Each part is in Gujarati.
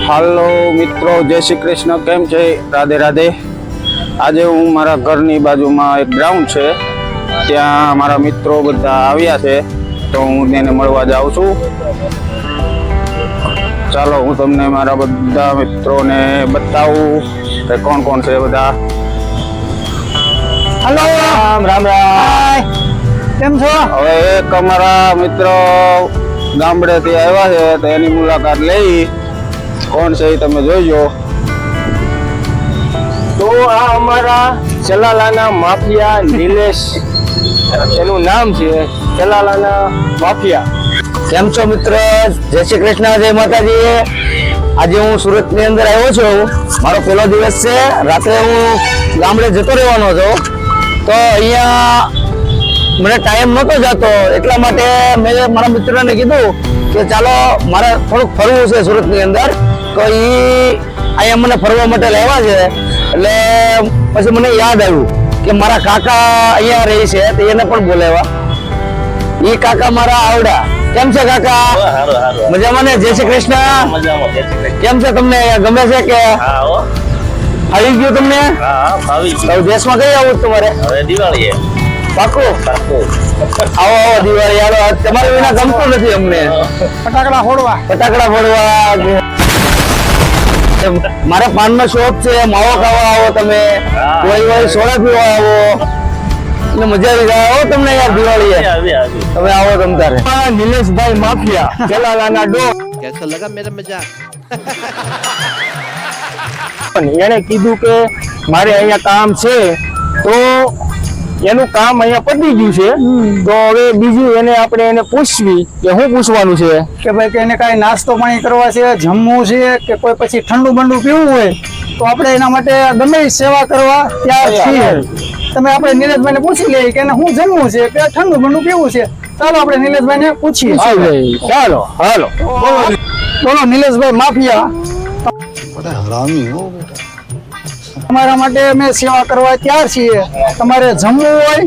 હાલો મિત્રો, જય શ્રી કૃષ્ણ. કેમ છે? રાધે રાધે. આજે હું મારા ઘરની બાજુમાં એક ગ્રાઉન્ડ છે, ત્યાં મારા મિત્રો બધા આવ્યા છે, તો હું તેને મળવા જાઉં છું. ચાલો હું તમને મારા બધા મિત્રોને બતાવું કે કોણ કોણ છે બધા. હલો, રામ રામ રામ. કેમ છો? હવે એક અમારા મિત્રો ગામડેથી આવ્યા છે, તો એની મુલાકાત લઈ. કોણ છે એ તમે જોઈજો. તો આ અમારા ચલાલાના માફિયા નિલેશ, એનું નામ છે ચલાલાના માફિયા. કેમ છો મિત્ર? જય શ્રી કૃષ્ણ, જય માતાજી. આજે હું સુરત ની અંદર આવ્યો છું. મારો પહેલો દિવસ છે. રાત્રે હું ગામડે જતો રહેવાનો હતો, તો અહીંયા મને ટાઈમ નહોતો જતો, એટલા માટે મેં મારા મિત્રોને કીધું કે ચાલો મારે થોડુંક ફરવું છે સુરત ની અંદર, તો એ અહીંયા મને ફરવા માટે લાવ્યા છે. એટલે પછી મને યાદ આવ્યું કે મારા કાકા અહીંયા રહે છે, તો એને પણ બોલાવ્યા. એ કાકા મારા આવડા. કેમ છે કાકા? મજામાં ને? જય શ્રી કૃષ્ણ. કેમ છે? તમને ગમે છે કે ફાવી ગયું તમને? દેશમાં કઈ આવું તમારે? દિવાળી પાકું આવો આવો દિવાળી આવો. તમારે વિના ગમતું નથી અમને. ફટાકડા ફોડવા મારે પાન નો શોખ છે. માવો ખાવા આવો તમે, કોઈ સોડા પીવા આવો, એટલે મજા આવી જાય. આવો તમને યાર દિવાળી તમે આવો તમ તારે. નિલેશભાઈ માફિયા ચલાલાના ડો. कैसा लगा मेरा मजाक? એને કીધું કે મારે અહીંયા કામ છે, તો એનું કામ અહીંયા પતી ગયું છે, તો હવે બીજું એને પૂછવી કે શું પૂછવાનું છે કે ભાઈ કે એને કાંઈ નાસ્તો પાણી કરવા છે, જમવું છે કે કોઈ પછી ઠંડુ બંડુ પીવું હોય, તો આપણે એના માટે ગમે એ સેવા કરવા તૈયાર છીએ. તમે આપણે નિલેશભાઈને પૂછી લઈએ કે એને શું જમવું છે કે ઠંડુ બંડુ પીવું છે. ચાલો આપણે નિલેશભાઈને પૂછીએ. ચાલો હાલો બોલો નિલેશભાઈ માફિયા. તમારા માટે અમે સેવા કરવા તૈયાર છીએ. તમારે જમવું હોય,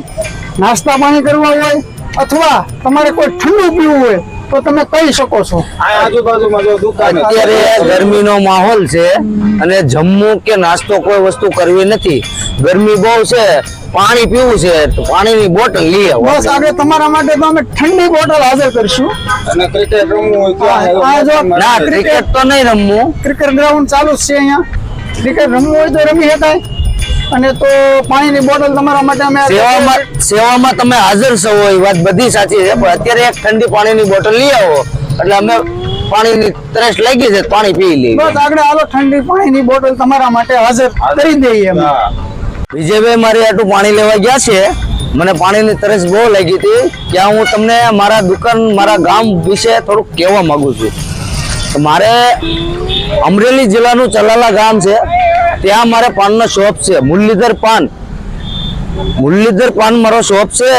નાસ્તા પાણી કરવા હોય, અથવા તમારે કોઈ ઠંડુ પીવું હોય તો તમે કહી શકો છો. આજુબાજુમાં જો દુકાન અત્યારે ગરમીનો માહોલ છે અને જમવું કે નાસ્તો કોઈ વસ્તુ કરવી નથી. ગરમી બહુ છે, પાણી પીવું છે, તો પાણીની બોટલ લઈ આવો. બસ આગળ તમારા માટે તો અમે ઠંડી બોટલ હાજર કરશું. અને ક્રિકેટ રમવું હોય ના, ક્રિકેટ તો નહીં રમવું. ક્રિકેટ ગ્રાઉન્ડ ચાલુ જ છે અહીંયા. ક્રિકેટ રમવું હોય તો રમી શકાય. અને તો પાણીની બોટલ તમારા માટે અમે સેવામાં તમે હાજર છો, એ વાત બધી સાચી છે, પણ અત્યારે એક ઠંડી પાણીની બોટલ લઈ આવો એટલે અમે પાણીની તરસ લાગી છે, પાણી પી લઈએ. બસ આગળ હાલો, ઠંડી પાણીની બોટલ તમારા માટે હાજર કરી દઈએ અમે. વિજયભાઈ મારી આટલું પાણી લેવા ગયા છે. મને પાણીની તરસ બહુ લાગી હતી. ત્યાં હું તમને મારા દુકાન, મારા ગામ વિશે થોડુંક કહેવા માંગુ છું. તો મારે અમરેલી જિલ્લાનું ચલાલા ગામ છે, ત્યાં મારે પાનનો શોપ છે. મુરલીધર પાન મારો શોપ છે.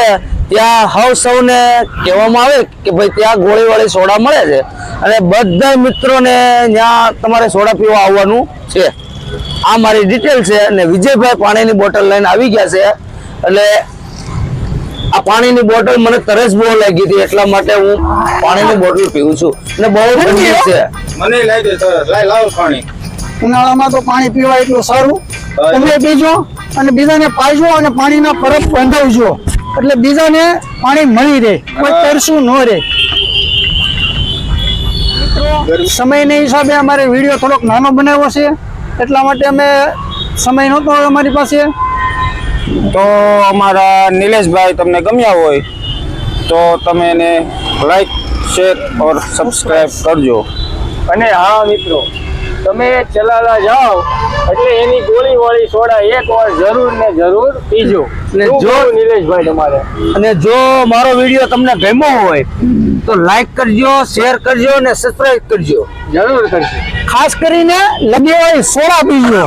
ત્યાં હાવ સૌને કહેવામાં આવે કે ભાઈ ત્યાં ગોળીવાળી સોડા મળે છે, અને બધા મિત્રોને ત્યાં તમારે સોડા પીવા આવવાનું છે. આ મારી ડિટેલ છે. અને વિજયભાઈ પાણીની બોટલ લઈને આવી ગયા છે. એટલે આ પાણીની બોટલ મને તરસ બહુ લાગી હતી, એટલા માટે હું પાણીની બોટલ પીવું છું. અને બહુ ઠંડી છે. મને લાગે લાવ પાણી. ઉનાળામાં તો પાણી પીવા એટલું સારું. તમે પીજો અને બીજાને પાજો અને પાણીના પરબ બંધાવજો, એટલે બીજાને પાણી મળી રહે, કોઈ તરસું ન રહે. સમયના હિસાબે અમારે વિડીયો થોડોક નાનો બનાવ્યો છે, એટલા માટે અમે સમય નહોતો અમારી પાસે. તો અમારા નિલેશભાઈ તમને ગમ્યા હોય તો તમે એને લાઈક, શેર ઓર સબસ્ક્રાઇબ કરજો. અને હા મિત્રો, તમે ચલાલા જાઓ એટલે એની ગોળી વાળી સોડા એક વાર જરૂર ને જરૂર પીજો. અને જો નિલેશભાઈ તમારે, અને જો મારો વિડીયો તમને ગમ્યો હોય તો લાઈક કરજો, શેર કરજો અને સબસ્ક્રાઇબ કરજો. જરૂર કરજો. ખાસ કરીને લગે હોય સોડા પીજો.